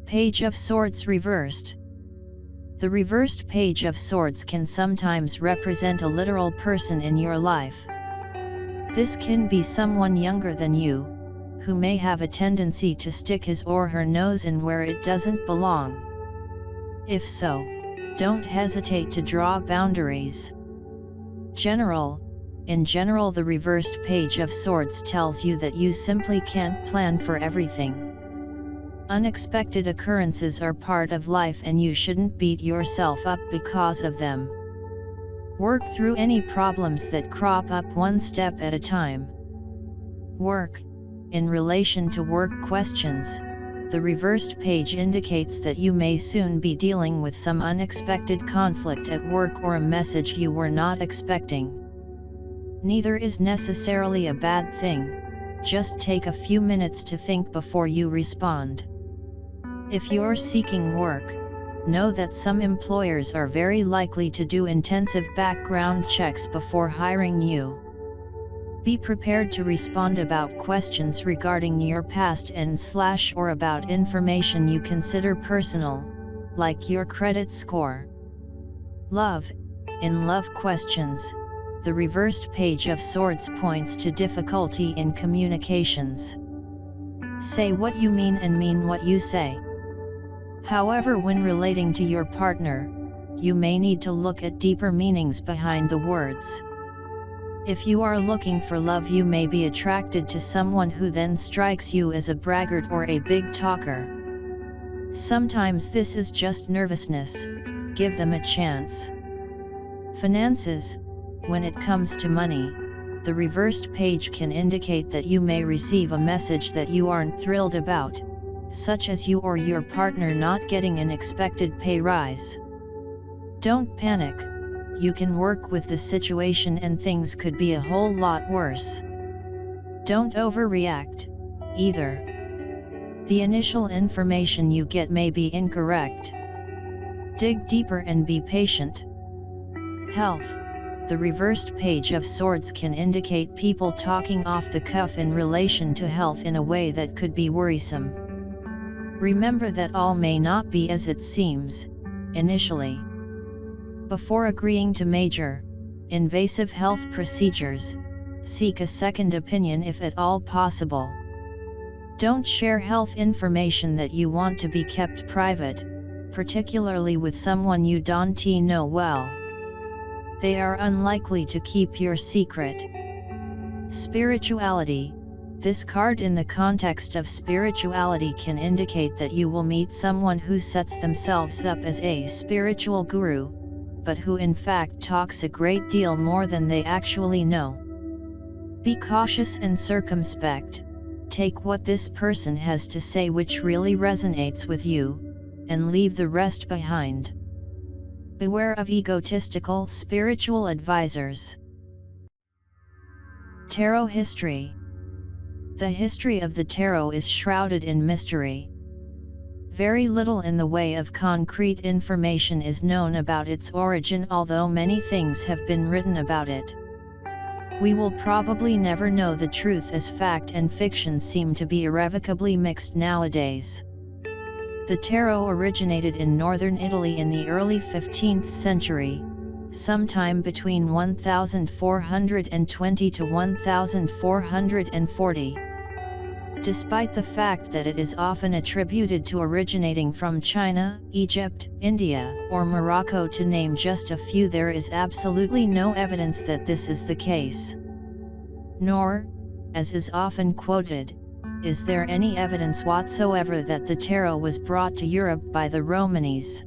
Page of Swords reversed. The reversed Page of Swords can sometimes represent a literal person in your life. This can be someone younger than you, who may have a tendency to stick his or her nose in where it doesn't belong. If so, don't hesitate to draw boundaries. In general, the reversed Page of Swords tells you that you simply can't plan for everything. Unexpected occurrences are part of life and you shouldn't beat yourself up because of them. Work through any problems that crop up one step at a time. Work. In relation to work questions, the reversed page indicates that you may soon be dealing with some unexpected conflict at work or a message you were not expecting. Neither is necessarily a bad thing, just take a few minutes to think before you respond. If you're seeking work, know that some employers are very likely to do intensive background checks before hiring you. Be prepared to respond about questions regarding your past or about information you consider personal, like your credit score. Love. In love questions, the reversed Page of Swords points to difficulty in communications. Say what you mean and mean what you say. However, when relating to your partner, you may need to look at deeper meanings behind the words. If you are looking for love, you may be attracted to someone who then strikes you as a braggart or a big talker. Sometimes this is just nervousness, give them a chance. Finances. When it comes to money, the reversed page can indicate that you may receive a message that you aren't thrilled about, such as you or your partner not getting an expected pay rise. Don't panic, you can work with the situation and things could be a whole lot worse. Don't overreact, either. The initial information you get may be incorrect. Dig deeper and be patient. Health. The reversed Page of Swords can indicate people talking off the cuff in relation to health in a way that could be worrisome. Remember that all may not be as it seems, initially. Before agreeing to major, invasive health procedures, seek a second opinion if at all possible. Don't share health information that you want to be kept private, particularly with someone you don't know well. They are unlikely to keep your secret. Spirituality. This card in the context of spirituality can indicate that you will meet someone who sets themselves up as a spiritual guru, but who in fact talks a great deal more than they actually know. Be cautious and circumspect, take what this person has to say which really resonates with you, and leave the rest behind. Beware of egotistical spiritual advisors. Tarot history. The history of the tarot is shrouded in mystery. Very little in the way of concrete information is known about its origin, although many things have been written about it. We will probably never know the truth, as fact and fiction seem to be irrevocably mixed nowadays. The tarot originated in northern Italy in the early 15th century, sometime between 1420 to 1440. Despite the fact that it is often attributed to originating from China, Egypt, India, or Morocco, to name just a few, there is absolutely no evidence that this is the case. Nor, as is often quoted, is there any evidence whatsoever that the tarot was brought to Europe by the Romanis.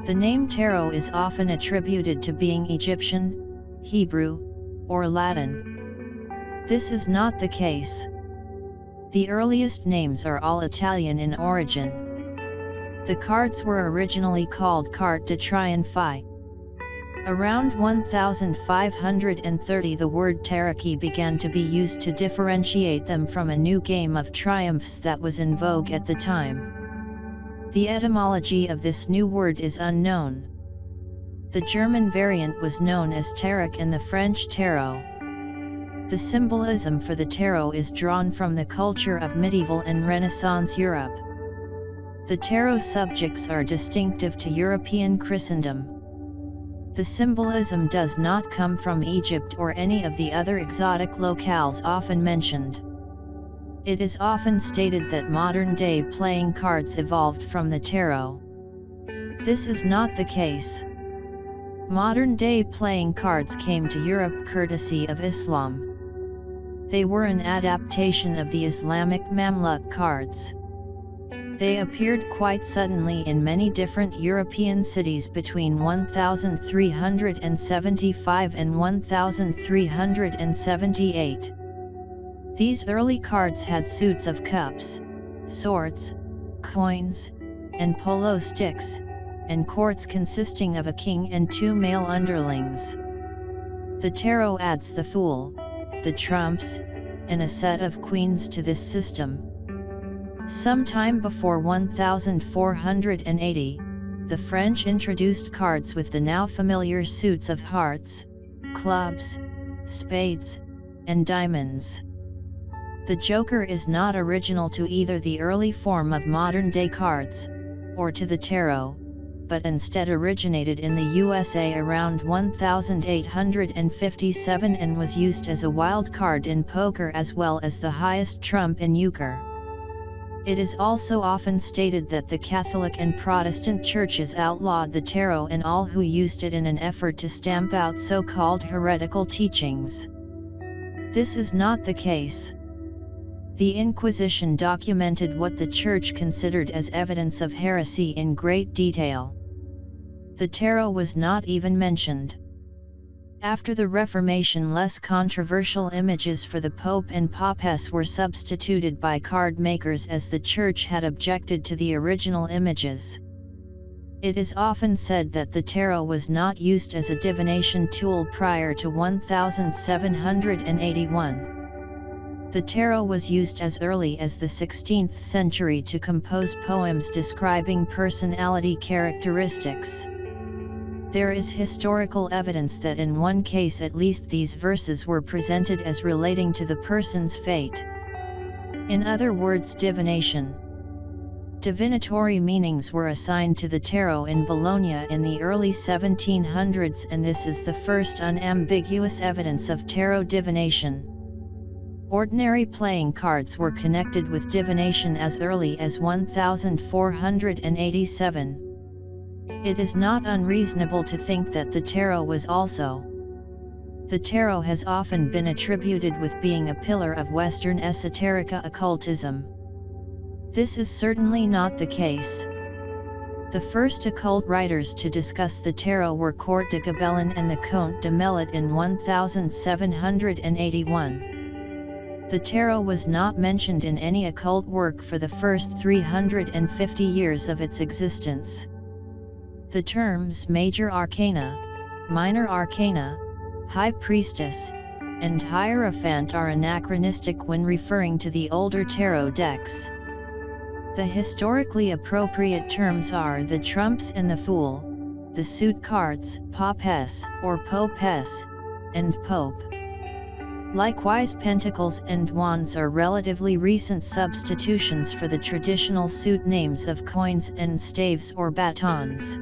The name tarot is often attributed to being Egyptian, Hebrew, or Latin. This is not the case. The earliest names are all Italian in origin. The cards were originally called carte de triomphe. Around 1530 the word tarocchi began to be used to differentiate them from a new game of triumphs that was in vogue at the time. The etymology of this new word is unknown. The German variant was known as tarot and the French tarot. The symbolism for the tarot is drawn from the culture of medieval and Renaissance Europe. The tarot subjects are distinctive to European Christendom. The symbolism does not come from Egypt or any of the other exotic locales often mentioned. It is often stated that modern-day playing cards evolved from the tarot. This is not the case. Modern-day playing cards came to Europe courtesy of Islam. They were an adaptation of the Islamic Mamluk cards. They appeared quite suddenly in many different European cities between 1375 and 1378. These early cards had suits of cups, swords, coins, and polo sticks, and courts consisting of a king and two male underlings. The tarot adds the Fool, the trumps, and a set of queens to this system. Sometime before 1480, the French introduced cards with the now familiar suits of hearts, clubs, spades, and diamonds. The Joker is not original to either the early form of modern-day cards, or to the tarot, but instead originated in the USA around 1857 and was used as a wild card in poker as well as the highest trump in euchre. It is also often stated that the Catholic and Protestant churches outlawed the tarot and all who used it in an effort to stamp out so-called heretical teachings. This is not the case. The Inquisition documented what the Church considered as evidence of heresy in great detail. The tarot was not even mentioned. After the Reformation, less controversial images for the Pope and Papess were substituted by card makers as the Church had objected to the original images. It is often said that the tarot was not used as a divination tool prior to 1781. The tarot was used as early as the 16th century to compose poems describing personality characteristics. There is historical evidence that in one case at least these verses were presented as relating to the person's fate. In other words, divination. Divinatory meanings were assigned to the tarot in Bologna in the early 1700s, and this is the first unambiguous evidence of tarot divination. Ordinary playing cards were connected with divination as early as 1487. It is not unreasonable to think that the tarot was also. The tarot has often been attributed with being a pillar of Western esoterica occultism. This is certainly not the case. The first occult writers to discuss the tarot were Court de Gobelin and the Comte de Melot in 1781. The tarot was not mentioned in any occult work for the first 350 years of its existence. The terms Major Arcana, Minor Arcana, High Priestess, and Hierophant are anachronistic when referring to the older tarot decks. The historically appropriate terms are the trumps and the fool, the suit cards, Papess or Popess, and Pope. Likewise, pentacles and wands are relatively recent substitutions for the traditional suit names of coins and staves or batons.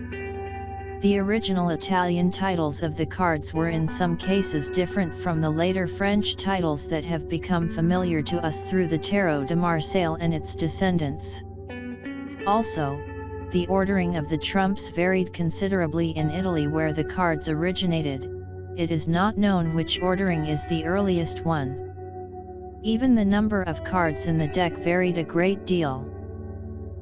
The original Italian titles of the cards were in some cases different from the later French titles that have become familiar to us through the Tarot de Marseille and its descendants. Also, the ordering of the trumps varied considerably in Italy, where the cards originated. It is not known which ordering is the earliest one. Even the number of cards in the deck varied a great deal.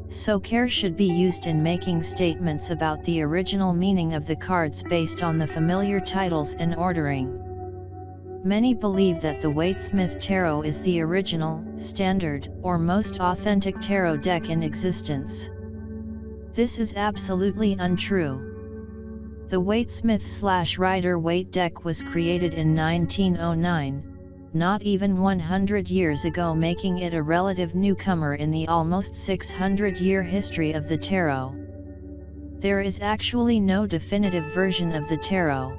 So care should be used in making statements about the original meaning of the cards based on the familiar titles and ordering. Many believe that the Waite-Smith Tarot is the original, standard, or most authentic tarot deck in existence. This is absolutely untrue. The Waite-Smith/Rider-Waite deck was created in 1909, not even 100 years ago, making it a relative newcomer in the almost 600-year history of the tarot. There is actually no definitive version of the tarot.